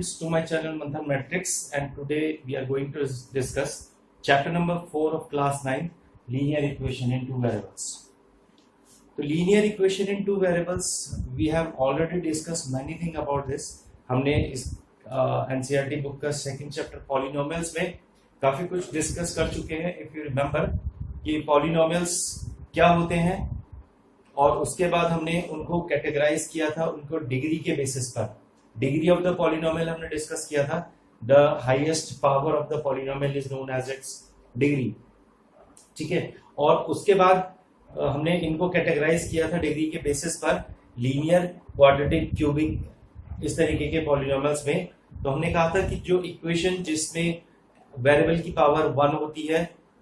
students to my channel Manthan Matrix, and today we are going to discuss chapter number 4 of class 9, linear equation in two variables. So linear equation in two variables, we have already discussed many things about this. हमने इस NCERT book का second chapter polynomials में काफी कुछ discuss कर चुके हैं. If you remember कि पॉलिनोमियल्स क्या होते हैं और उसके बाद हमने उनको कैटेगराइज किया था उनको डिग्री के बेसिस पर. डिग्री ऑफ द पॉलिनोमियल हमने डिस्कस किया था. The highest power of the polynomial is known as its degree. ठीक है. और उसके बाद हमने इनको कैटेगराइज किया था डिग्री के बेसिस पर लीनियर, क्वाड्रेटिक, क्यूबिक, इस तरीके के पॉलिनोमियल्स में. तो हमने कहा था कि जो इक्वेशन जिसमें वेरिएबल की पावर 1 होती है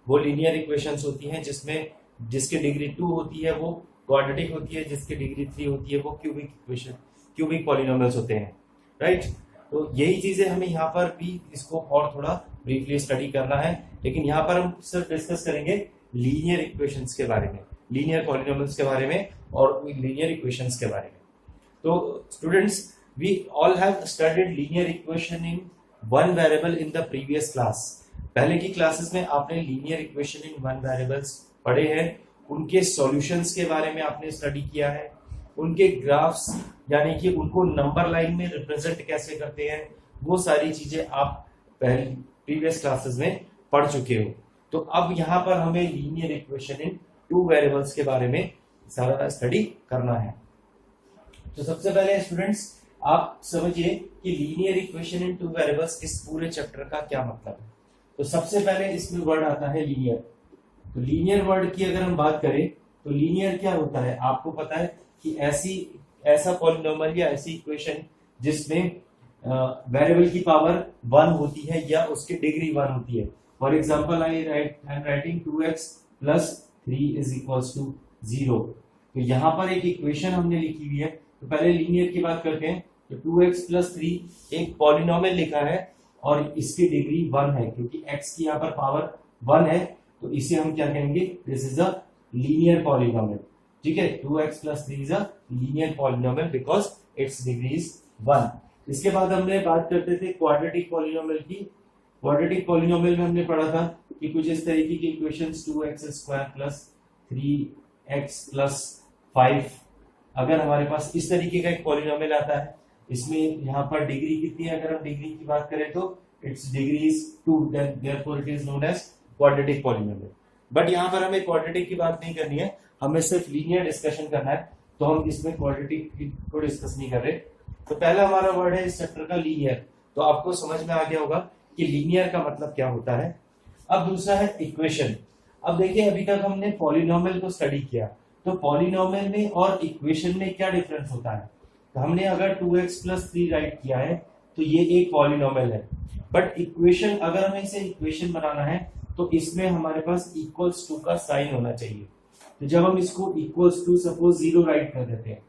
वो लीनियर इक्वेशंस होती हैं. जिसकी डिग्री 2 होती है वो क्वाड्रेटिक होती है, जिसकी डिग्री 3 होती है वो क्यूबिक इक्वेशन, क्यूबिक पॉलिनोमियल्स होते हैं. राइट. तो यही चीजें हमें यहाँ पर भी इसको और थोड़ा ब्रीफली स्टडी करना है. लेकिन यहाँ पर हम सिर्फ डिस्कस करेंगे लीनियर इक्वेशंस के बारे में, लीनियर पॉलिनोमियल्स के बारे में और लीनियर इक्वेशंस के बारे में. तो students, we all have studied linear equation in one variable in the previous class. पहले की क्लासेस में आपने linear equation in one variables पढ़े हैं. उनके सॉल्यूशंस के बारे में आपने स्टडी किया है. उनके ग्राफ्स यानी कि उनको नंबर लाइन में रिप्रेजेंट कैसे करते हैं वो सारी चीजें आप पहले प्रीवियस क्लासेस में पढ़ चुके हो. तो अब यहाँ पर हमें लीनियर इक्वेशन इन टू वेरिएबल्स के बारे में सारा स्टडी करना है. तो सबसे पहले स्टूडेंट्स आप समझिए कि लीनियर इक्वेशन इन टू वेरिएबल्स इस पूरे चैप्टर का क्या मतलब है. तो सबसे पहले इसमें वर्ड आता है लीनियर. तो लीनियर वर्ड की अगर हम बात करें तो लीनियर क्या होता है आपको पता है कि ऐसा पॉलिनोमियल या ऐसी इक्वेशन जिसमें वेरिएबल की पावर 1 होती है या उसकी डिग्री 1 होती है. For example I am writing 2x + 3 = 0. तो यहाँ पर एक इक्वेशन हमने लिखी हुई है. तो पहले लीनियर की बात करते हैं. तो 2x + 3 एक पॉलिनोमियल लिखा है और इसकी डिग्री 1 है क्योंकि x की यहाँ पर पावर 1 है. तो इसे हम क्या कहेंगे, this is a linear polynomial. ठीक है. 2x + 3 is a linear polynomial because it's degree is 1. इसके बाद हमने बात करते थे क्वाड्रेटिक पॉलिनोमियल की. क्वाड्रेटिक पॉलिनोमियल में हमने पढ़ा था कि कुछ इस तरीके की इक्वेशंस 2x² + 3x + 5. अगर हमारे पास इस तरीके का एक पॉलिनोमियल आता है, इसमें यहाँ पर डिग्री कितनी है, अगर हम डिग्री की बात करें तो its degree is 2, therefore it is known as quadratic polynomial. But यहाँ पर हमें क्वाड्रेटिक की बात नहीं करनी है, हमें सिर्फ लीनियर डिस्कशन करना है. तो हम इसमें क्वाड्रेटिक को डिस्कस नहीं कर रहे. तो पहला हमारा वर्ड है इस चैप्टर का लीनियर. तो आपको समझ में आ गया होगा कि लीनियर का मतलब क्या होता है. अब दूसरा है इक्वेशन. अब देखिए अभी तक हमने पॉलिनोमियल को स्टडी किया. तो पॉलिनोमियल में और इक्वेशन में क्या डिफरेंस होता है. तो हमने अगर 2x + 3 राइट किया है तो ये एक पॉलिनोमियल है. बट इक्वेशन, अगर हमें इसे इक्वेशन बनाना है तो इसमें हमारे पास =2 का साइन होना चाहिए. तो जब हम इसको =, सपोज 0 राइट कर देते हैं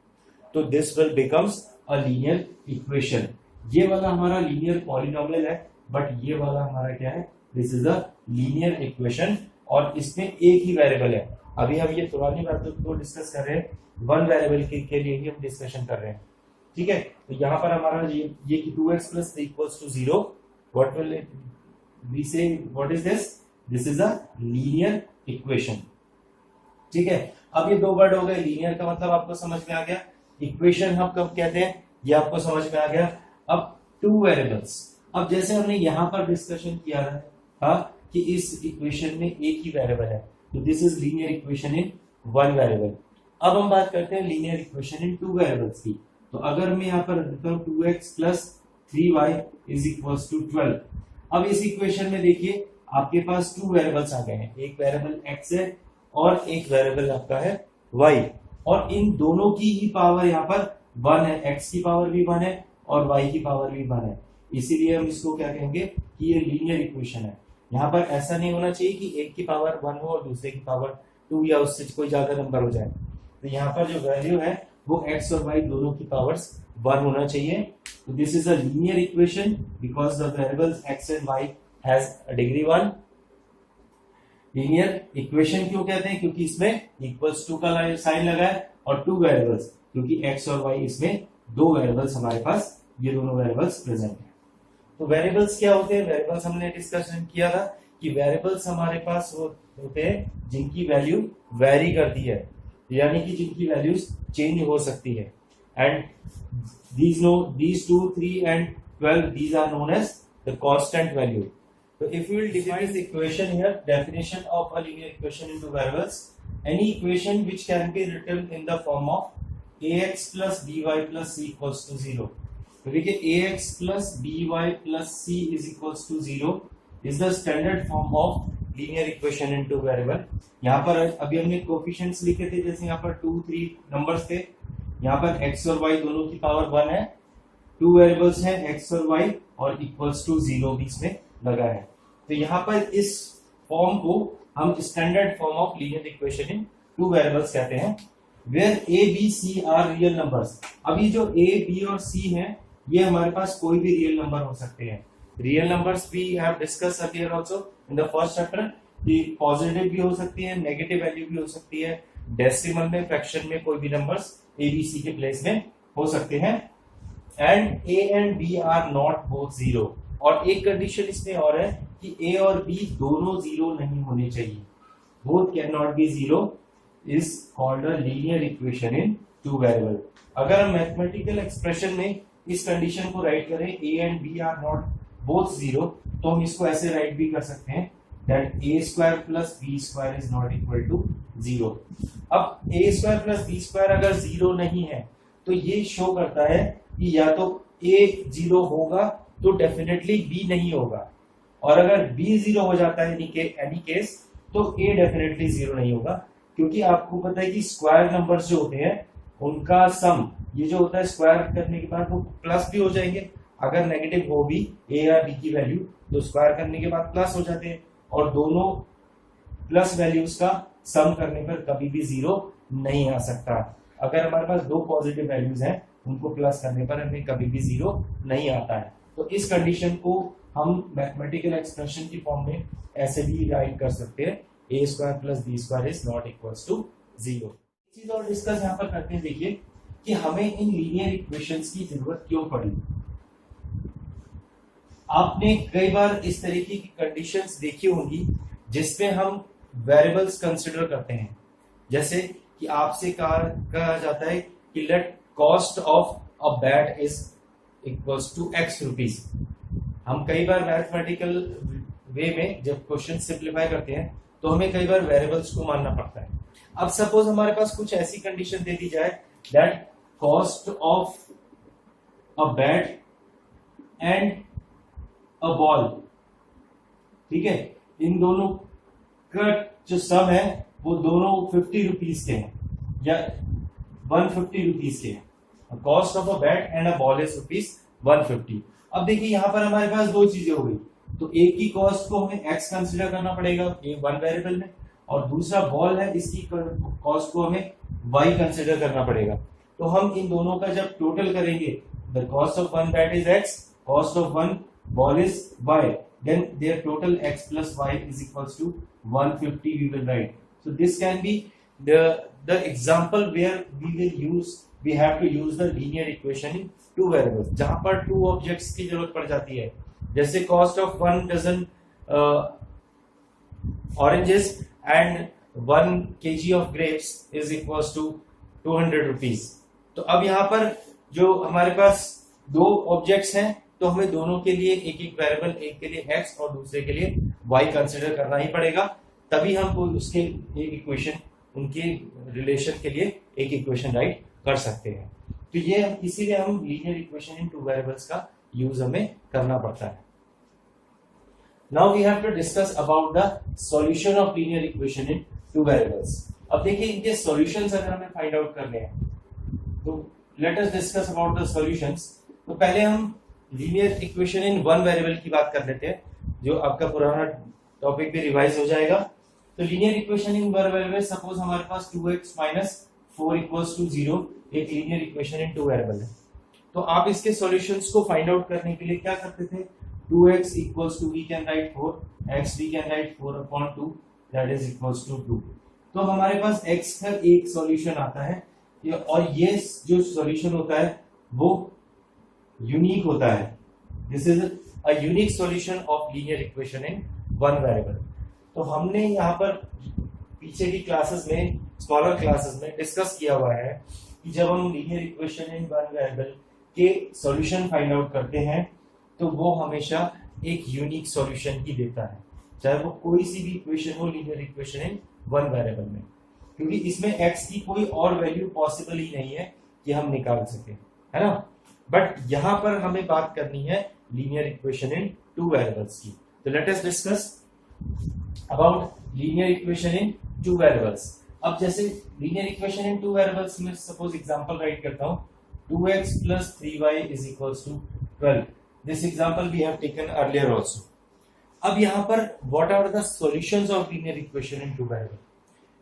तो this will becomes a linear equation. ये वाला हमारा लीनियर पॉलिनोमियल है बट ये वाला हमारा क्या है, this is a linear equation. और इसमें एक ही वेरिएबल है. अभी हम ये पुरानी बातों को डिस्कस कर रहे हैं, वन वेरिएबल के लिए ही हम डिस्कशन कर रहे हैं. ठीक है. तो यहाँ पर हमारा ये कि 2x + 3 = 0. व्हाट विल वी से, what is this, this is a linear equation. ठीक है. अब ये दो वर्ड हो गए. लीनियर का मतलब आपको समझ में आ गया. इक्वेशन हम कब कहते हैं ये आपको समझ में आ गया. अब टू वेरिएबल्स, अब जैसे हमने यहाँ पर डिस्कशन किया था कि इस इक्वेशन में एक ही वेरिएबल है, तो this is linear equation in one variable. अब हम बात करते हैं लीनियर इक्वेशन इन टू वेरिएबल्स की. तो अगर मैं यहाँ पर लिखता हूँ 2x + 3y = 12. अब इस इक्वेशन में देखिए आपके पास टू वेरिएबल्स आ गए हैं. एक वेरिएबल x है और एक वेरिएबल आपका है y. और इन दोनों की ही पावर यहाँ पर 1 है. x की पावर भी 1 है और y की पावर भी 1 है. इसीलिए हम इसको क्या कहेंगे कि ये लीनियर इक्वेशन है. यहाँ पर ऐसा नहीं होना चाहिए कि एक की पावर 1 हो और दूसरे की पावर 2 या उससे कोई ज्यादा नंबर हो जाए. तो यहाँ पर जो वैल्यू है वो x और y दोनों की पावर्स 1 होना चाहिए. तो this is a linear equation because the variables x and y has a degree 1. Linear equation क्यों कहते हैं, क्योंकि इसमें =2 का साइन लगा है और टू वेरिएबल्स, क्योंकि x और y इसमें दो वेरिएबल्स हमारे पास, ये दोनों वेरिएबल्स प्रेजेंट है. तो वेरिएबल्स क्या होते हैं? वेरिएबल्स हमने डिस्कशन किया था कि वेरिएबल्स हमारे पास होते हैं जिनकी वैल्यू वेरी करती है, यानी कि जिनकी वैल्यूज चेंज हो सकती है। And these 2, 3 and 12, these are known as the constant value. So if we will define this equation here, definition of a linear equation into variables, any equation which can be written in the form of ax plus by plus c equals to 0. तो देखिए ax plus by plus c is equals to 0 is the standard form of linear equation into variable. यहाँ पर अभी हमने coefficients लिखे थे, जैसे यहाँ पर 2, 3 नंबर्स थे, यहाँ पर x और y दोनों की पावर 1 है, 2 वेरिएबल्स हैं x और y और इक्वल्स टू 0 बीच में लगा है। तो यहाँ पर इस फॉर्म को हम standard form of linear equation in 2 variables कहते हैं, where a b c are real numbers. अभी जो a b और c हैं ये हमारे पास कोई भी रियल नंबर हो सकते हैं। Real numbers we have discuss earlier also in the first chapter कि पॉजिटिव भी हो सकती है, नेगेटिव वैल्यू भी हो सकती है, डेसिमल में, फ्रैक्शन में कोई भी नंबर्स a b c के प्लेस में हो सकते हैं। And a and b are not both zero. और एक कंडीशन इसमें और है कि a और b दोनों जीरो नहीं होने चाहिए, both can not be zero, is called a linear equation in 2 variable. अगर हम मैथमेटिकल एक्सप्रेशन में इस कंडीशन को राइट करें a and b are not both zero, तो हम इसको ऐसे राइट भी कर सकते हैं that a square plus b square is not equal to 0। अब a square plus b square अगर 0 नहीं है तो ये शो करता है कि या तो a 0 होगा तो डेफिनेटली b नहीं होगा, और अगर b 0 हो जाता है एनी केस तो a डेफिनेटली 0 नहीं होगा, क्योंकि आपको पता है कि स्क्वायर नंबर्स जो होते हैं उनका सम ये जो होता है स्क्वायर करने के बाद वो प्लस भी हो जाएंगे। अगर नेगेटिव हो भी a या b की वैल्यू तो स्क्वायर करने के बाद प्लस हो जाते हैं, और दोनों प्लस वैल्यूज का सम करने पर कभी भी 0 नहीं आ सकता। अगर हमारे पास 2 पॉजिटिव वैल्यूज हैं उनको प्लस करने पर हमें कभी भी 0 नहीं आता है। तो इस कंडीशन को हम मैथमेटिकल एक्सप्रेशन की फॉर्म में ऐसे भी राइट कर सकते हैं, a square plus b square is not equals to 0। चीज और डिस्कस यहाँ पर करते हैं, देखिए कि हमें इन लीनियर इक्वेशंस की जरूरत क्यों पड़ी। आपने कई बार इस तरीके की कंडीशंस देखी होंगी जिसमें हम वेरिएबल्स कंसिडर करते हैं, जैसे कि आपसे कहा जाता है कि let cost of a bat is equals to x rupees. हम कई बार मैथमेटिकल वे में जब क्वेश्चन सिंप्लीफाई करते हैं तो हमें कई बार वेरिएबल्स को मानना पड़ता है। अब सपोज हमारे पास कुछ ऐसी कंडीशन दे दी जाए that cost of a bat and a ball, ठीक है, इन दोनों का जो सम है वो दोनों 50 रुपीज के हैं या 150 रुपीज के हैं। Cost of a bat and a ball is rupees 150। अब देखिए यहाँ पर हमारे पास 2 चीजें हो गई, तो एक की कॉस्ट को हमें x कंसिडर करना पड़ेगा ये 1 वेरिएबल में, और दूसरा बॉल है इसकी कॉस्ट को हमें y कंसिडर करना पड़ेगा। तो हम इन दोनों का जब टोटल करेंगे, the cost of 1 bat is x, cost of 1 ball is y, then their total x plus y is equals to 150 we will write. So this can be the example where we have to use the linear equation in 2 variables, जहां पर 2 objects की जरूरत पड़ जाती है, जैसे cost of 1 dozen oranges and 1 kg of grapes is equals to 200 rupees। तो अब यहाँ पर जो हमारे पास 2 objects हैं तो हमें दोनों के लिए एक एक वेरिएबल, एक के लिए x और दूसरे के लिए y कंसिडर करना ही पड़ेगा, तभी हम उसके एक इक्वेशन, उनके रिलेशन के लिए एक इक्वेशन राइट कर सकते हैं। तो ये इसीलिए हम लीनियर इक्वेशन इन 2 वेरिएबल्स का यूज हमें करना पड़ता है। Now we have to discuss about the solution of linear equation in 2 variables. अब देखिए इनके सॉल्यूशंस अगर हमें फाइंड आउट करने हैं तो let us discuss about the solutions. तो पहले हम लीनियर इक्वेशन इन 1 वेरिएबल की बात कर लेते हैं, जो आपका पुराना टॉपिक भी रिवाइज हो जाएगा। तो लीनियर इक्वेशन इन 1 वेरिएबल, सपोज हमारे पास 2x माइनस 4 इक्वल्स टू 0 एक लीनियर इक्वेशन इन 2 वेरिएबल है। तो आप इसके सॉल्यूशंस को फाइंड आउट करने के लिए क्या करते थे, 2x equals to we can write 4, x we can write 4/2 that is equals to 2। तो हमारे पास x का एक सॉल्यूशन आता है, और ये जो सॉल्यूशन होता है वो यूनिक होता है, this is a unique solution of linear equation in one variable. तो हमने यहाँ पर पीछे की क्लासेस में, स्मॉलर क्लासेस में डिस्कस किया हुआ है कि जब हम linear equation in one variable के सॉल्यूशन फाइंड आउट करते हैं तो वो हमेशा एक यूनिक सॉल्यूशन ही देता है, चाहे वो कोई सी भी इक्वेशन हो linear equation in one variable में, क्योंकि इसमें x की कोई और वैल्यू पॉसिबल ही नहीं है कि हम निकाल सके, है ना। बट यहां पर हमें बात करनी है लीनियर इक्वेशन इन टू वेरिएबल्स की। तो let us discuss about linear equation in two variables. अब जैसे लीनियर इक्वेशन इन टू वेरिएबल्स में सपोज एग्जांपल राइट करता हूं, 2x plus 3y is equals to 12. This example we have taken earlier also. अब यहाँ पर what are the solutions of linear equation in two variables?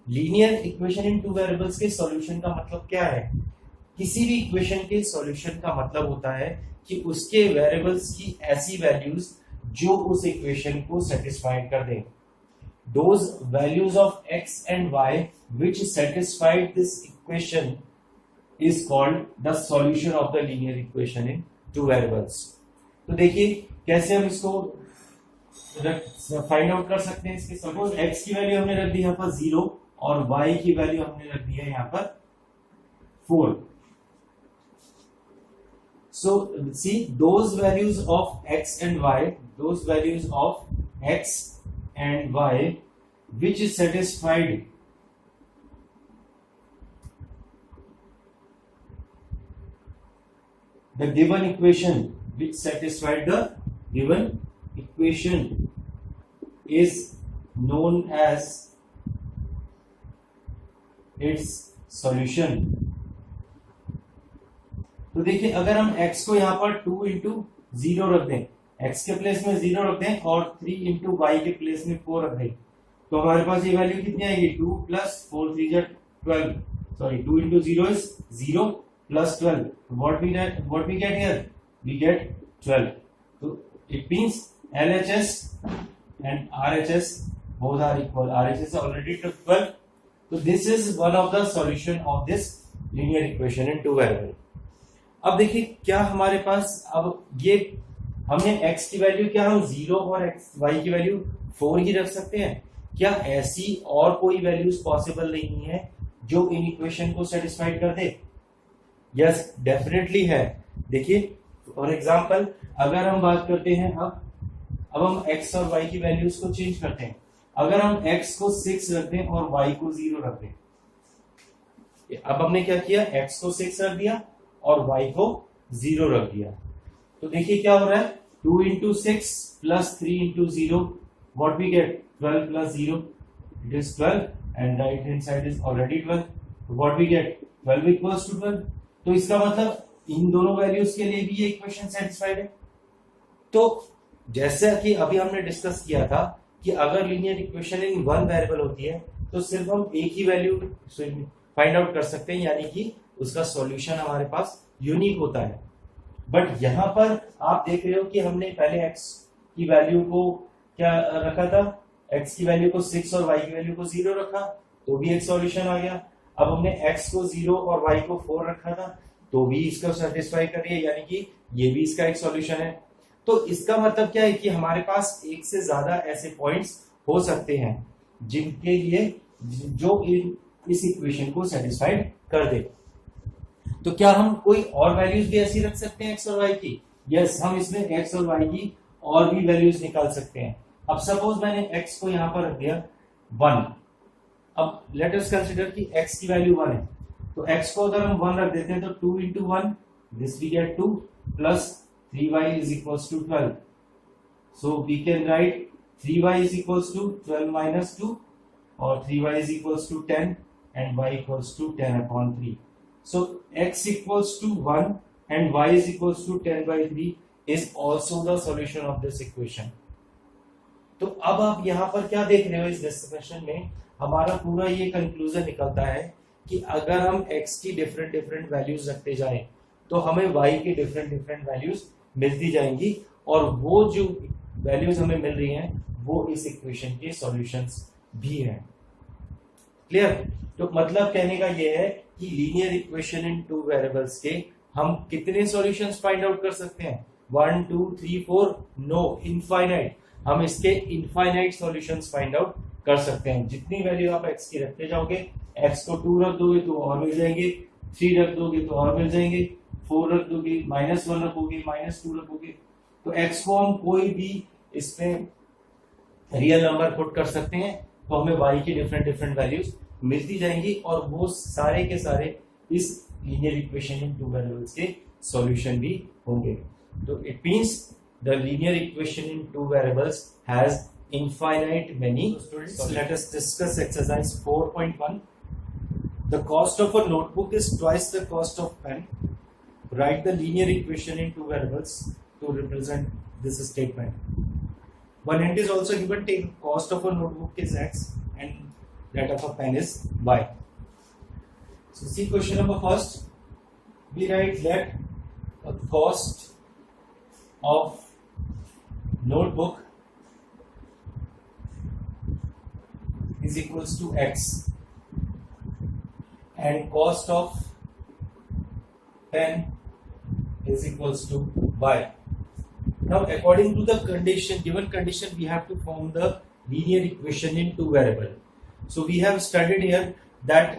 Linear equation in two variables के solution का मतलब क्या है? किसी भी equation के solution का मतलब होता है कि उसके variables की ऐसी values जो उस equation को satisfied कर दें. Those values of x and y which satisfied this equation is called the solution of the linear equation in two variables. तो देखिए कैसे हम इसको फाइंड आउट कर सकते हैं। इसके सपोज x की वैल्यू हमने रख दी यहाँ पर 0 और y की वैल्यू हमने रख दी है यहाँ पर 4. So see those values of x and y, those values of x and y which is satisfied the given equation, which satisfied the given equation is known as its solution. तो देखिए अगर हम x को यहाँ पर 2 into 0 रख दें, x के प्लेस में 0 रख दें और 3 इंटू वाई के प्लेस में 4 रख दें, तो हमारे पास ये वैल्यू कितनी आएगी? 2 plus 4 3 12, sorry 2 into 0 is 0 plus 12. What we get here? We get 12. So it means LHS and RHS both are equal. RHS already took 12. So this is one of the solution of this linear equation in two variable. अब देखिए क्या हमारे पास, अब ये हमने x की value क्या हम 0 और y की वैल्यू 4 ही रख सकते हैं? क्या ऐसी और कोई वैल्यूज पॉसिबल नहीं है जो इन इक्वेशन को सेटिस्फाइड कर दे? यस डेफिनेटली है। देखिए फॉर एग्जांपल अगर हम बात करते हैं अब हम x और y की वैल्यूज को चेंज करते हैं। अगर हम x को 6 रख दें और y को 0 रख दें, अब हमने क्या किया, x को 6 रख दिया और y को 0 रख दिया, तो देखिए क्या हो रहा है, 2 into 6 plus 3 into 0, what we get 12 plus 0, it is 12 and right hand side is already 12, what we get 12 equals to 12। तो इसका मतलब इन दोनों वैल्यूज के लिए भी ये इक्वेशन सेटिस्फाइड है। तो जैसा कि अभी हमने डिस्कस किया था कि अगर linear equation in one variable होती है तो सिर्फ हम एक ही वैल्यू फाइंड आउट कर सकते हैं, यानी कि उसका सॉल्यूशन हमारे पास यूनिक होता है। बट यहां पर आप देख रहे हो कि हमने पहले x की वैल्यू को क्या रखा था, x की वैल्यू को 6 और y की वैल्यू को 0 रखा, तो भी एक सॉल्यूशन आ गया। अब हमने x को 0 और y को 4 रखा था, तो भी इसको सेटिस्फाई कर रही है, यानी कि ये भी इसका एक सॉल्यूशन है। तो इसका मतलब क्या है कि हमारे पास एक से ज्यादा ऐसे पॉइंट्स हो सकते हैं जिनके लिए जो इस इक्वेशन को सेटिस्फाइड कर दे। तो क्या हम कोई और वैल्यूज भी ऐसी रख सकते हैं x और y की? यस, हम इसमें x और y की और भी वैल्यूज निकाल सकते हैं। अब सपोज मैंने x को यहां पर रख दिया 1। अब लेट अस कंसीडर कि x की वैल्यू 1 है, तो x को अगर हम 1 रख देते हैं तो 2 into 1 this we get 2 plus 3y is equals to 12. So we can write 3y is equals to 12 minus 2 or 3y is equals to 10 and y equals to 10 upon 3. So x equals to 1 and y is equals to 10 by 3 is also the solution of this equation. तो अब आप यहाँ पर क्या देख रहे हो, इस डिस्कशन में हमारा पूरा ये कंक्लूजन निकलता है कि अगर हम x की डिफरेंट डिफरेंट वैल्यूज रखते जाएं तो हमें y की डिफरेंट डिफरेंट वैल्यूज मिलती जाएंगी, और वो जो वैल्यूज हमें मिल रही हैं वो इस इक्वेशन के सॉल्यूशंस भी हैं। क्लियर? तो मतलब कहने का ये है कि लीनियर इक्वेशन इन टू वेरिएबल्स के हम कितने सॉल्यूशंस फाइंड आउट कर सकते हैं? 1 2 3 4 नो इनफाइनाइट। हम इसके इनफाइनाइट सॉल्यूशंस फाइंड आउट कर सकते हैं। जितनी वैल्यू आप x की रखते जाओगे, x को 2 रख दोगे तो और मिल जाएंगे, 3 रख दोगे तो और मिल जाएंगे, 4 रख दोगे, -1 रखोगे, -2 रखोगे, तो x को हम कोई भी इसमें रियल नंबर पुट कर सकते हैं, तो हमें y की डिफरेंट डिफरेंट वैल्यूज मिलती जाएंगी और वो सारे के सारे इस लीनियर इक्वेशन इन टू वेरिएबल्स के सॉल्यूशन भी होंगे। तो it means the linear equation in two variables has infinite many. So let us discuss exercise 4.1. The cost of a notebook is twice the cost of pen. Write the linear equation in two variables to represent this statement. One end is also given. Take cost of a notebook is x and that of a pen is y. So see question number first. We write that the cost of notebook is equals to x and cost of pen is equals to y. Now according to the condition, given condition, we have to form the linear equation in two variable. So we have studied here that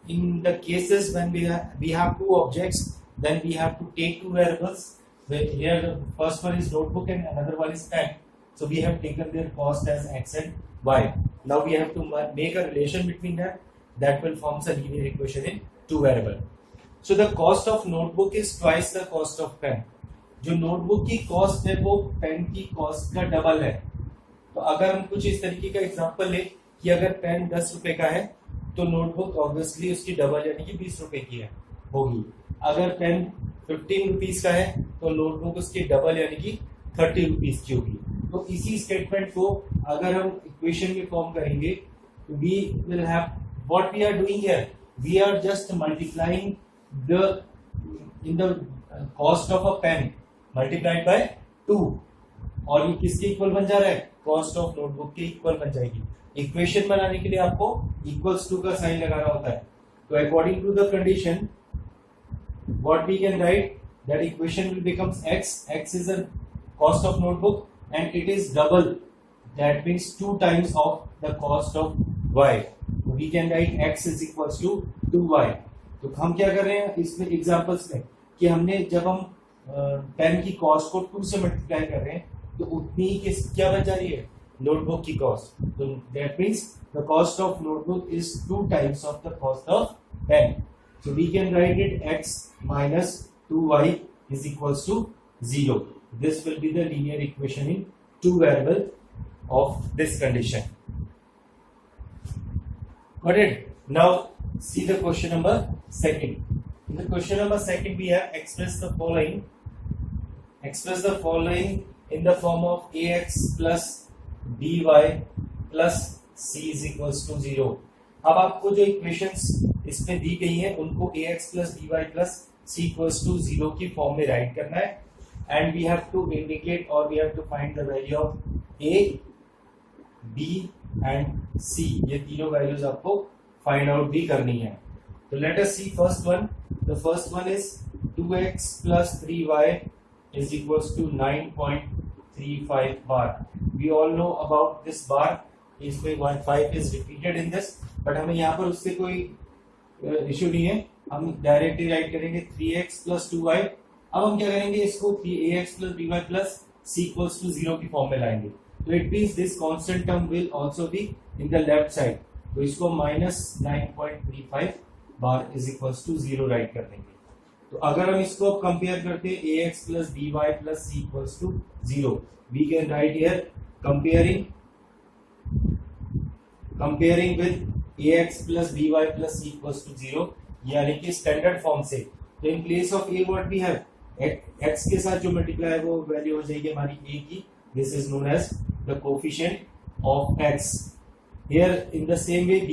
in the cases when we have two objects, then we have to take two variables. Here the first one is notebook and another one is pen. So we have taken their cost as x and y. Now we have to make a relation between them that will form a linear equation in two variable. So the cost of notebook is twice the cost of pen. जो notebook की cost है वो pen की cost का double है। तो अगर हम कुछ इस तरीके का एग्जांपल ले कि अगर पेन 10 रुपए का है तो नोटबुक ऑब्वियसली उसकी डबल यानी कि 20 रुपए की है होगी। अगर पेन 15 रुपीज का है तो नोटबुक उसकी डबल यानी कि 30 रुपीज की होगी। तो इसी स्टेटमेंट को अगर हम इक्वेशन में फॉर्म करेंगे तो we will have what we are doing here, we are just multiplying the in the cost of a pen multiplied by 2 और ये किसके इक्वल बन जा रहा है, कॉस्ट ऑफ नोटबुक के इक्वल बन जाएगी। इक्वेशन बनाने के लिए आपको इक्वल्स टू का साइन लगाना होता है। तो according to the condition what we can write that equation will becomes x is the cost of notebook and it is double, that means 2 times of the cost of y. We can write x is equals to 2y. तो हम क्या कर रहे हैं इसमें examples में कि हमने जब हम पेन की कॉस्ट को 2 से मल्टीप्लाई कर रहे हैं तो उतनी ही क्या बन जा रही है, नोटबुक की कॉस्ट। तो that means the cost of notebook is 2 times of the cost of pen. So we can write it x minus 2y is equals to 0. This will be the linear equation in two variable of this condition. Got it? Now see the question number second. In the question number second we have express the following in the form of ax plus by plus c is equals to 0. अब आपको जो equations इसमें दी गई हैं उनको ax plus by plus c equals to 0 की form में right करना है and we have to indicate or we have to find the value of a, b and c. ये तीनों वैल्यूज आपको फाइंड आउट भी करनी है। तो let us see first one. The first one is 2x plus 3y is equals to 9.35 bar. We all know about this bar. इसमें 1.5 is repeated in this, but हमें यहाँ पर उससे कोई इश्यू नहीं है। हम डायरेक्टली राइट करेंगे 3x plus 2y। अब हम क्या करेंगे, इसको ax plus by plus c equals to 0 की फॉर्म में लाएंगे। तो it means this constant term will also be in the left side. तो इसको माइनस 9.35 बार इज इक्वल्स टू 0 राइट कर देंगे। तो अगर हम इसको कंपेयर करते हैं ax plus by plus c equals to 0, we can write here comparing with ax plus by plus c equals to 0, यानी कि स्टैंडर्ड फॉर्म से। तो in place of a what we have, x के साथ जो multiply है वो value हो जाएगी हमारी a की। This is known as the coefficient of x। Here in the same way b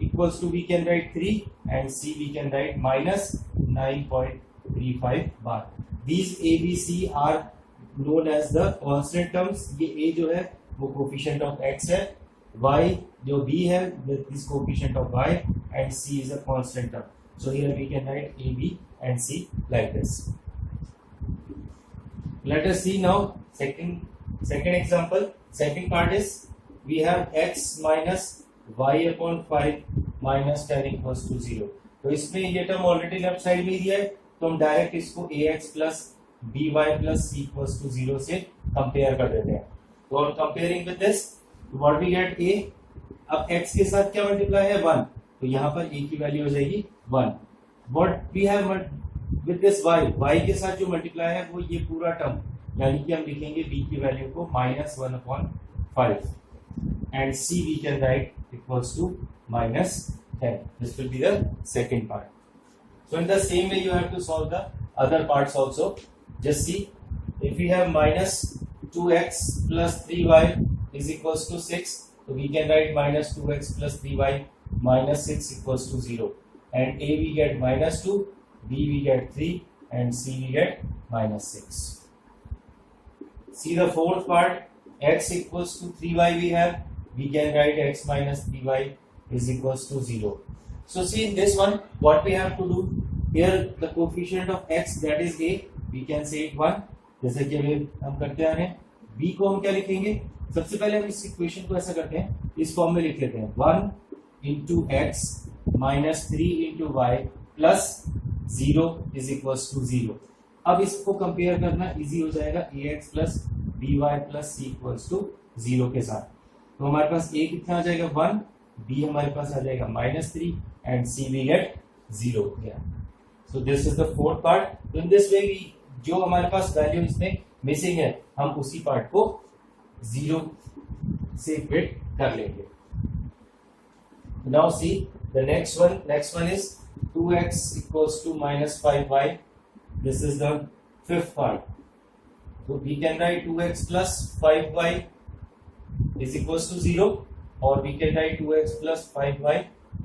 equals to we can write 3 and c we can write minus 9.35 bar. These a b c are known as the constant terms. ये a जो है वो coefficient of x है, y जो b है this coefficient of y and c is a constant term. So here we can write a b and c like this. Let us see now second example. Second part is we have x minus y upon 5 minus 10 equals to 0. तो इसमें ये term already left side में दिया है, तो हम direct इसको ax plus by plus c equals to 0 से कंपेयर कर देते हैं. तो और comparing with this what we get a. अब x के साथ क्या मल्टीप्लाई है 1, तो यहाँ पर a की वैल्यू हो जाएगी 1. What we have with this y के साथ जो मल्टीप्लाई है वो ये पूरा टर्म, यानी कि हम लिखेंगे b की वैल्यू को -1/5 and c we can write equals to -10. This will be the second part. So in the same way you have to solve the other parts also. Just see, if we have minus 2x plus 3y is equals to 6, so we can write minus 2x plus 3y minus 6 equals to 0. And a we get -2, b we get 3, and c we get -6. See the fourth part, x equals to 3y we have, we can write x minus 3y is equals to 0. So see in this one, what we have to do, here the coefficient of x, that is a, we can say it 1, जैसे कि अभी हम करते आ रहे हैं. b को हम क्या लिखेंगे, सबसे पहले हम इस इक्वेशन को ऐसा करते हैं, इस फॉर्म में लिख लेते हैं 1 into x minus 3 into y plus 0 is equals to 0. अब इसको कंपेयर करना इजी हो जाएगा ax plus by plus c equals to 0 के साथ. तो हमारे पास a कितना आ जाएगा 1, b हमारे पास आ जाएगा -3 and c we get 0. So this is the fourth part. So in this way we, जो हमारे पास वैल्यू इसमें मिसिंग है, हम उसी पार्ट को 0 से फिट कर लेंगे. Now see the next one is 2x equals to -5y. This is the fifth part. So we can write 2x plus 5y is equals to 0, or we can write 2x plus 5y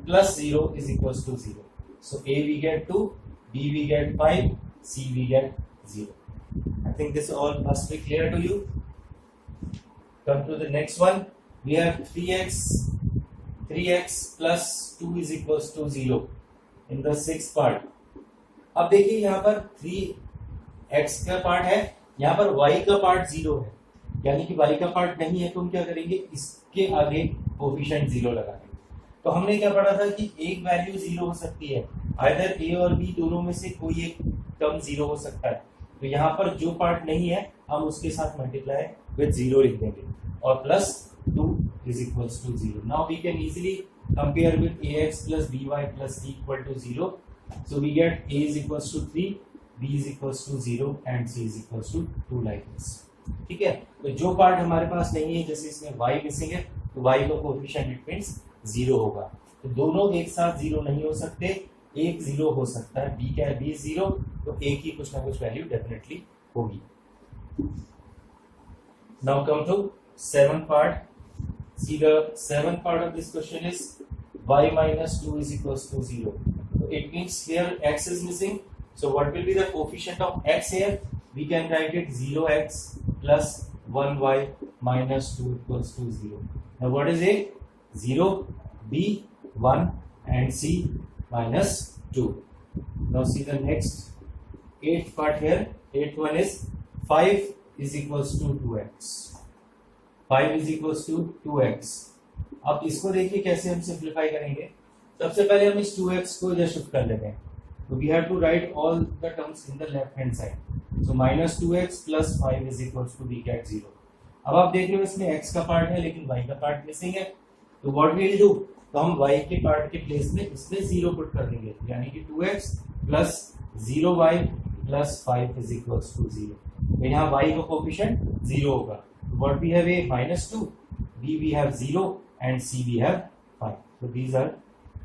plus 0 is equals to 0. So a we get 2, b we get 5, c we get 0. I think this all must be clear to you. Come to the next one. We have 3x plus 2 is equals to 0 in the sixth part. अब देखिए यहाँ पर 3x का part है, यहाँ पर y का part 0 है, यानी कि y का पार्ट नहीं है, तो हम क्या करेंगे, इसके आगे कोफिशिएंट 0 लगाएंगे. तो हमने क्या पढ़ा था कि एक वैल्यू 0 हो सकती है, आइदर a और b दोनों में से कोई एक टर्म 0 हो सकता है. तो यहाँ पर जो पार्ट नहीं है हम उसके साथ मल्टीप्लाई विद 0 लिख देंगे और plus 2 is equals to 0. Now we can easily compare with ax plus by plus c equal to 0. So we get a is equals to 3, b is equals to 0 and c is equals to 2 like this. ठीक है, तो जो part हमारे पास नहीं है, जैसे इसमें y missing है, तो y का कोएफिशिएंट इट मींस 0 होगा. तो दोनों एक साथ 0 नहीं हो सकते, एक 0 हो सकता है. b क्या है, b 0, तो a की कुछ ना कुछ वैल्यू डेफिनेटली होगी. Now come to seventh part. See the seventh part of this question is y minus 2 is equals to 0. So it means here x is missing. So what will be the coefficient of x here? We can write it 0x plus 1y minus 2 equals to 0. Now what is a? 0, b 1 and c minus 2. Now see the next eighth part here. Eighth one is 5 is equals to 2x. 5 is equals to 2x. अब इसको देखिए कैसे हम simplify करेंगे. सबसे पहले हम इस 2x को इधर शिफ्ट कर लेते हैं. तो we have to write all the terms in the left hand side. So -2x plus 5 is equals to we get 0. अब आप देख रहे हो इसमें x का पार्ट है लेकिन y का पार्ट मिसिंग है. तो व्हाट वी विल डू, तो हम y के पार्ट के प्लेस में इसमें 0 पुट कर देंगे, यानी कि 2x plus 0y plus 5 is equals to 0. तो यहाँ y का कोएफिशिएंट 0 होगा. What we have a -2, b we have 0 and c we have 5. So these are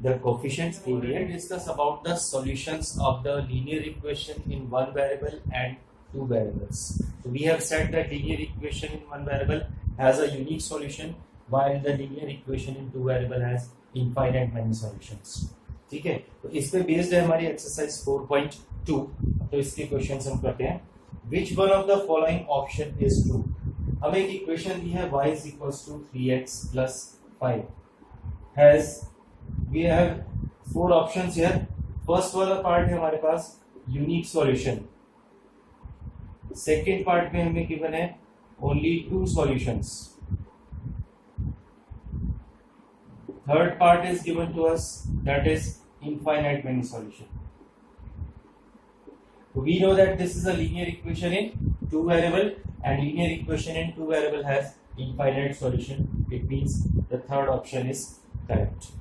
the coefficients. We will discuss about the solutions of the linear equation in one variable and two variables. So we have said that linear equation in one variable has a unique solution while the linear equation in two variable has infinite many solutions. ठीक है, तो इस पे based है हमारी exercise 4.2. तो इसके questions हम करते हैं. Which one of the following option is true? हमें एक इक्वेशन दी है y is equals to 3x plus 5. We have 4 options here. First वाला पार्ट है हमारे पास यूनिक सॉल्यूशन. सेकेंड पार्ट में हमें गिवन है only 2 solutions. Third part is given to us, that is infinite many solution. We know that this is a linear equation in 2 variable, and linear equation in 2 variable has infinite solution. It means the third option is correct.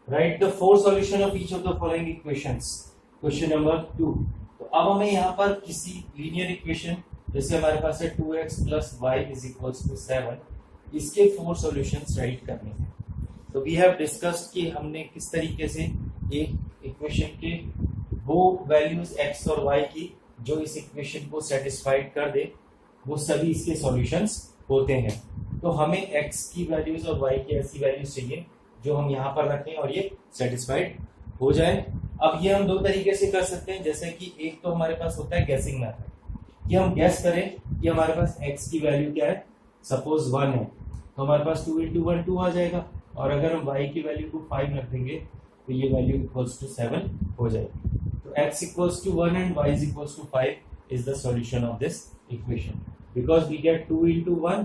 Write the 4 solution of each of the following equations. Question number 2. तो अब हमें यहाँ पर किसी linear equation जैसे हमारे पास है 2x plus y is equals to 7, इसके 4 solutions राइट करने हैं. तो वी हैव डिस्कस्ड कि हमने किस तरीके से एक इक्वेशन के वो वैल्यूज x और y की जो इस इक्वेशन को सेटिस्फाइड कर दे वो सभी इसके सॉल्यूशंस होते हैं. तो हमें x की वैल्यूज और y की ऐसी वैल्यूज चाहिए जो हम यहाँ पर रखें और ये सेटिस्फाइड हो जाए. अब ये हम 2 तरीके से कर सकते हैं. जैसे कि एक तो हमारे पास होता है गैसिंग मेथड, कि हम गैस करें कि हमारे पास x की वैल्यू क्या है. सपोज 1 है तो हमारे पास 2 into 1 2 आ जाएगा, और अगर हम y की वैल्यू को 5 रख देंगे तो ये वैल्यू इक्वल्स टू 7 हो जाएगी. तो x equals to 1 and y equals to 5 is the solution of this equation, because we get 2 into 1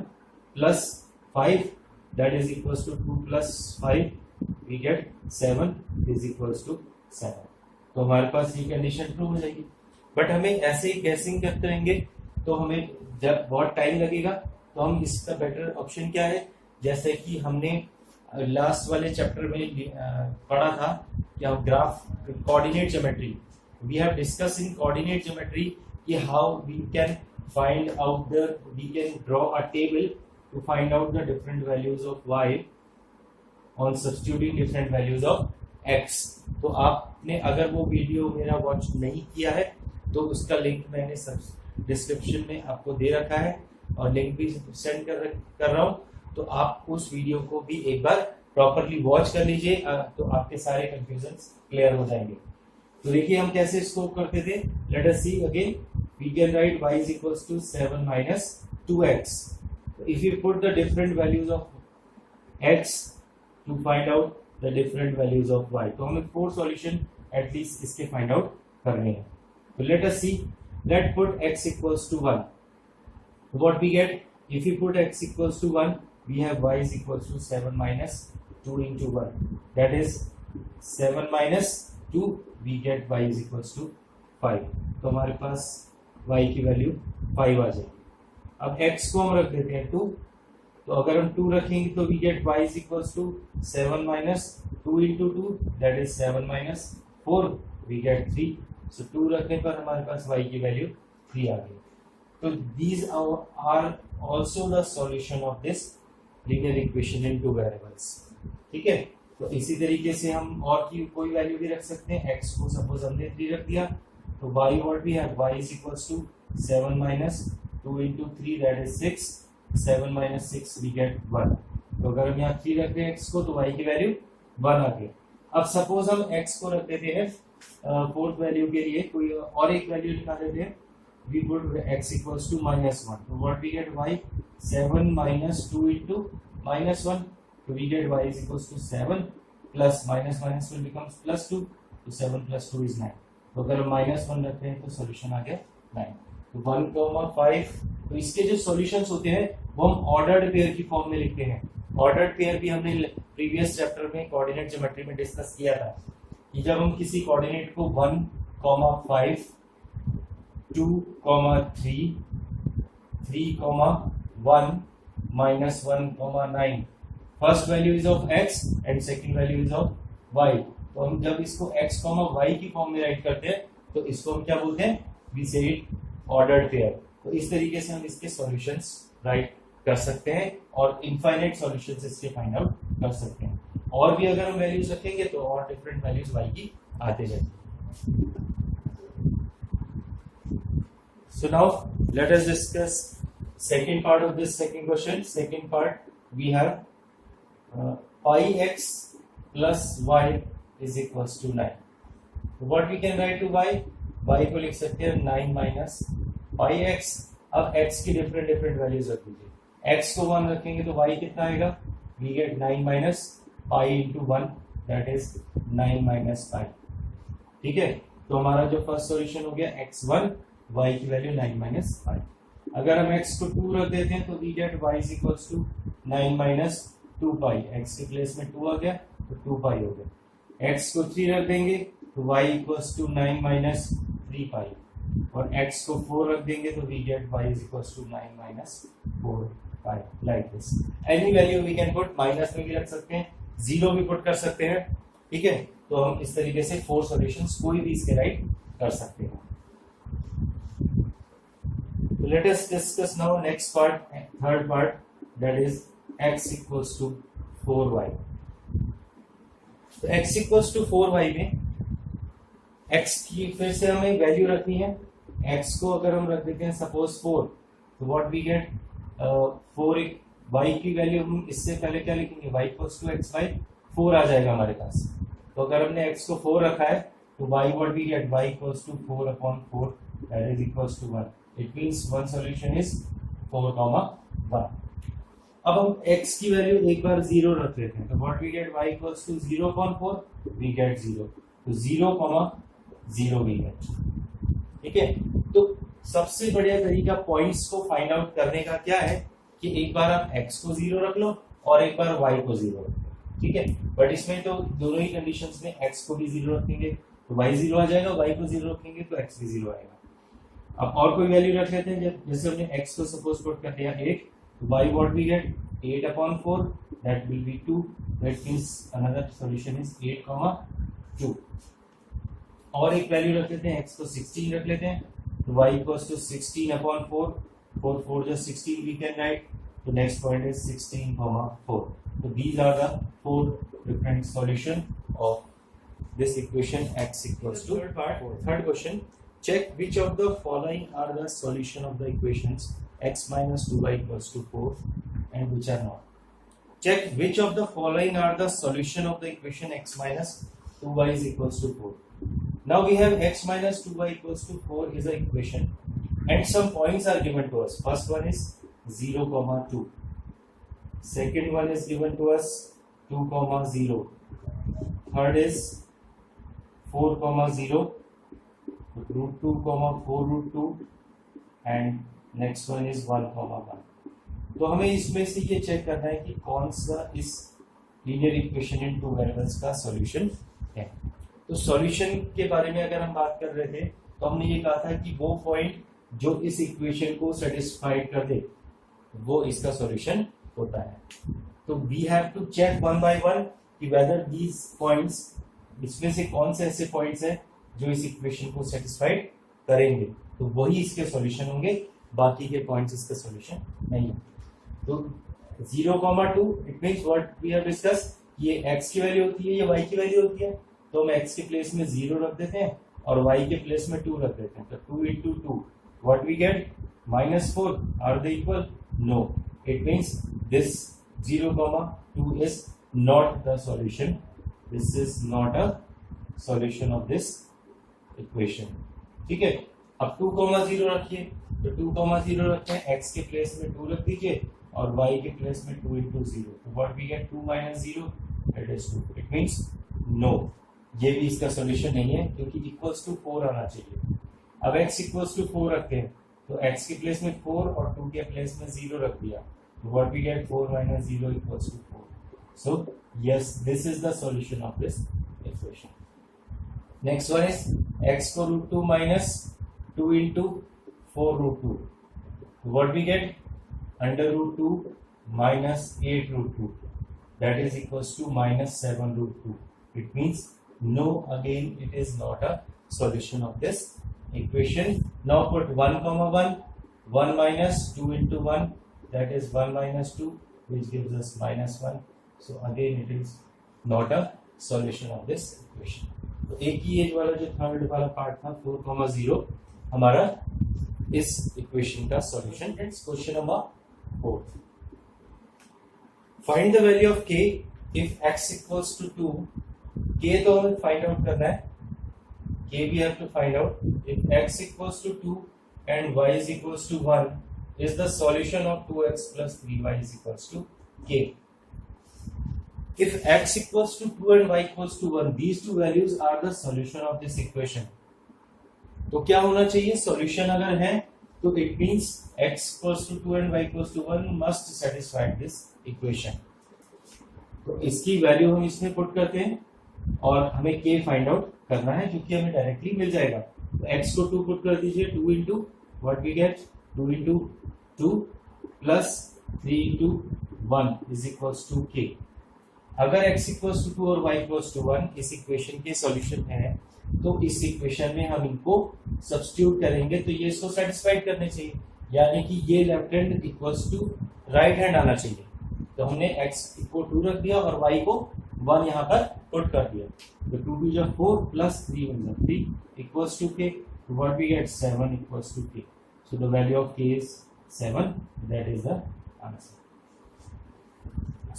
plus 5 that is equals to 2 plus 5, we get 7 is equals to 7. तो हमारे पास ये condition true हो जाएगी. But हमें ऐसे ही guessing करते रहेंगे तो हमें जब बहुत टाइम लगेगा. तो हम इसका बेटर ऑप्शन क्या है, जैसे कि हमने लास्ट वाले चैप्टर में पढ़ा था कि हम graph coordinate geometry, we have discuss in coordinate geometry कि how we can find out the, we can draw a table to find out the different values of y on substituting different values of x. तो आपने अगर वो video मेरा watch नहीं किया है तो उसका लिंक मैंने डिस्क्रिप्शन में आपको दे रखा है और लिंक भी सेंड कर रहा हूँ. तो आप उस वीडियो को भी एक बार प्रॉपरली वॉच कर लीजिए, तो आपके सारे कंफ्यूजन्स क्लियर हो जाएंगे. तो देखिए हम कैसे इसको करते थे. Let us see again. We can write y is equals to 7 minus 2x. If you put the different values of x to find out the different values of y, तो हमें 4 solution at least इसके find out करने हैं. तो let us see. Let put x equals to 1. What we get? If you put x equals to 1, we have y is equals to 7 minus 2 into 1. That is 7 minus 2. We get y is equals to 5. तो हमारे पास y की value 5 आ जाएगी. अब x को हम रख देते हैं 2. तो अगर हम 2 रखेंगे तो we get y is equals to 7 minus 2 into 2, that is 7 minus 4, we get 3. So 2 रखने पर हमारे पास y की वैल्यू 3 आ गई. तो these are also the solution of this linear equation in 2 variables. ठीक है. तो इसी तरीके से हम और की कोई वैल्यू भी रख सकते हैं. x को सपोज हमने 3 रख दिया तो y what we have, y is equals to 7 minus 2 into 3, that is 6. 7 minus 6 we get 1. तो अगर हम यहाँ 3 रखते हैं x को तो y की वैल्यू 1 आ गई. अब सपोज हम x को रख देते हैं फोर्थ वैल्यू के लिए कोई और एक वैल्यू निकाल देते हैं. we put x equals to minus 1. तो what we get y, 7 minus 2 into minus 1. तो we get y is equals to 7 plus minus minus will becomes plus 2. तो 7 plus 2 is 9. तो अगर हम minus 1 रखते हैं तो सोल्यूशन आ गया 9. तो 1,5. तो इसके जो सॉल्यूशंस होते हैं वो हम ऑर्डर्ड पेयर की फॉर्म में लिखते हैं. ऑर्डर्ड पेयर भी हमने प्रीवियस चैप्टर में कोऑर्डिनेट ज्योमेट्री में डिस्कस किया था कि जब हम किसी कोऑर्डिनेट को 1,5, 2,3, 3,1, minus 1,9, first value is of x and second value is of y. तो हम जब इसको x, y की फॉर्म में राइट करते हैं तो इसको हम क्या बोलते हैं, वी से इट ऑर्डर्ड पेयर. तो इस तरीके से हम इसके सॉल्यूशंस राइट कर सकते हैं और इनफाइनाइट सॉल्यूशंस इसके फाइंड आउट कर सकते हैं. और भी अगर हम वैल्यूज रखेंगे तो और डिफरेंट वैल्यूज y की आते जाएंगे. So now let us discuss second part of this second question. Second part we have pi x plus y is equals to 9. So what we can write to y? y को लिख सकते हैं 9 minus pi x. अब x की different values रख दीजिए. x को 1 रखेंगे तो y कितना आएगा, we get 9 minus pi into 1, that is 9 minus pi. ठीक है. तो हमारा जो फर्स्ट सॉल्यूशन हो गया x1, y की वैल्यू 9 माइनस 5। अगर हम x को 2 रख देते हैं तो we get y is equals to 9 minus 2 pi. x के प्लेस में 2 आ गया तो 2 पाई हो गया। x को 3 रख देंगे तो y equals to 9 minus 3 pi, और x को 4 रख देंगे तो we get y is equals to 9 minus 4 pi, like this. Any value we can put, minus में भी रख सकते हैं, जीरो भी पुट कर सकते हैं, ठीक है। तो हम इस तरीके से 4 सॉल्यूशंस कोई भी इसके राइट कर सकते हैं। Let us discuss now next part, third part, that is x equals to 4y. तो x equals to 4y में x की फिर से हमें वैल्यू रखनी है। x को अगर हम रख देते हैं सपोज 4, तो व्हाट वी गेट 4, y की वैल्यू हम इससे पहले क्या लिखेंगे, y equals to x by 4 आ जाएगा हमारे पास। तो अगर हमने x को 4 रखा है तो y what we get, y equals to 4 upon 4, that is equals to 1. It means one solution is 4, 1. अब हम x की वैल्यू एक बार 0 रख देते हैं, तो what we get, y equals to 0 upon 4, we get 0, तो 0, 0 we get, ठीक है। तो सबसे बढ़िया तरीका पॉइंट्स को फाइंड आउट करने का क्या है कि एक बार आप x को 0 रख लो और एक बार y को 0 रख लो, ठीक है। बट इसमें तो दोनों ही कंडीशंस में x को भी 0 रखेंगे तो y 0 आ जाएगा, y को 0 रखेंगे तो x भी 0 आएगा। अब और कोई वैल्यू रख लेते हैं, जैसे हमने x को सपोज पुट कर दिया 8, तो y what we get 8 upon 4, that will be 2, that means another solution is 8, 2। और एक वैल्यू रख लेते हैं, x को 16 रख लेते हैं, तो y equals to 16 upon 4, 4 4 just 16 we can write, so next point is 16, 4। So these are the 4 different solution of this equation x equals to 4। Third question, check which of the following are the solution of the equations x minus 2y equals to 4 and which are not. Check which of the following are the solution of the equation x minus 2y is equals to 4. Now we have x minus 2y equals to 4 is an equation and some points are given to us. First one is 0, 2. Second one is given to us 2, 0. Third is 4, 0. root 2, 4 root 2 and next one is 1, 1। तो हमें इसमें से ये check करना है कि कौन सा इस लीनियर इक्वेशन इन टू वेरिएबल्स का सॉल्यूशन है। तो सॉल्यूशन के बारे में अगर हम बात कर रहे थे तो हमने ये कहा था कि वो पॉइंट जो इस इक्वेशन को सेटिस्फाइड कर दे वो इसका सॉल्यूशन होता है। तो we have to check one by one कि वेदर दीज पॉइंट्स, इसमें से कौन से ऐसे पॉइंट्स हैं जो इस इक्वेशन को सेटिस्फाइड करेंगे, तो वही इसके सॉल्यूशन होंगे, बाकी के पॉइंट्स इसका सॉल्यूशन नहीं है। तो 0, 2 it means what we have discuss, ये x की वैल्यू होती है, ये y की वैल्यू होती है, तो हम x के प्लेस में 0 रख देते हैं और y के प्लेस में 2 रख देते हैं, तो 2 into 2 what we get, -4। Are they equal? No, it means this 0, 2 is not the solution, this is not a solution of this equation, ठीक है। अब 2, 0 रखिए, तो 2, 0 रखते हैं, x के प्लेस में 2 रख दीजिए और y के प्लेस में 2 into 0, तो what we get, 2 - 0 that is 2। It means no, ये भी इसका सॉल्यूशन नहीं है क्योंकि इक्वल्स टू 4 आना चाहिए। अब x इक्वल्स टू 4 रखते हैं तो x के प्लेस में 4 और 2 के प्लेस में 0 रख दिया, तो what we get, 4 - 0 equals to 4। So yes, this is the solution of this equation. Next one is x को √2 minus 2 into 4 √2. What we get? Under √2 minus 8 √2. That is equals to minus 7 √2. It means no, again it is not a solution of this equation. Now put 1, 1. 1 minus 2 into 1, that is 1 minus 2, which gives us -1. So again it is not a solution of this equation. तो एक ही as वाला जो third वाला part था 4, 0 हमारा इस equation का solution. It's question number 4। Find the value of k if x equals to 2। k तो हमें फाइंड आउट करना है, k we have to find out. If x equals to 2 and y is equals to 1 is the solution of 2x + 3y is equals to k। If x equals to 2 and y equals to 1, these two values are the solution of this equation. तो क्या होना चाहिए, solution अगर है तो it means x equals to 2 and y equals to 1 must satisfy this equation. तो इसकी value हम इसमें पुट करते हैं और हमें k फाइंड आउट करना है, जो कि हमें डायरेक्टली मिल जाएगा। तो x को 2 पुट कर दीजिए, 2 into what we get, 2 into 2 plus 3 into 1 is equals to k। अगर x इक्वल्स टू 2 और y इक्वल्स टू 1 इस इक्वेशन के सॉल्यूशन है, तो इस इक्वेशन में हम इनको सब्स्टिट्यूट करेंगे तो ये इसको सेटिस्फाइड करने चाहिए, यानी कि ये left hand equals to right hand आना चाहिए। तो हमने x को 2 रख दिया और y को 1 यहाँ पर पुट कर दिया। तो 2 2 जा 4 प्लस 3 1 जा 3 equals to k। What we get, 7 equals to k। So the value of k is 7, that is the answer.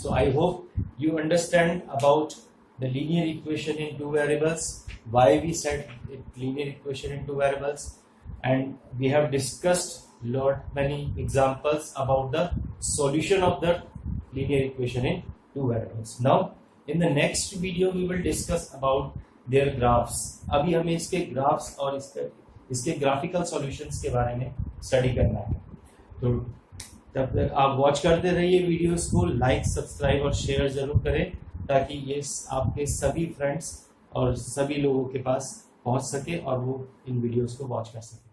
So I hope you understand about the linear equation in two variables, why we set linear equation in two variables, and we have discussed many examples about the solution of the linear equation in two variables. Now in the next video we will discuss about their graphs. अभी हमें इसके graphs और इसके graphical solutions के बारे में study करना है। तो तब तक आप वॉच करते रहिए वीडियोस को, लाइक सब्सक्राइब और शेयर जरूर करें, ताकि ये आपके सभी फ्रेंड्स और सभी लोगों के पास पहुंच सके और वो इन वीडियोस को वॉच कर सके।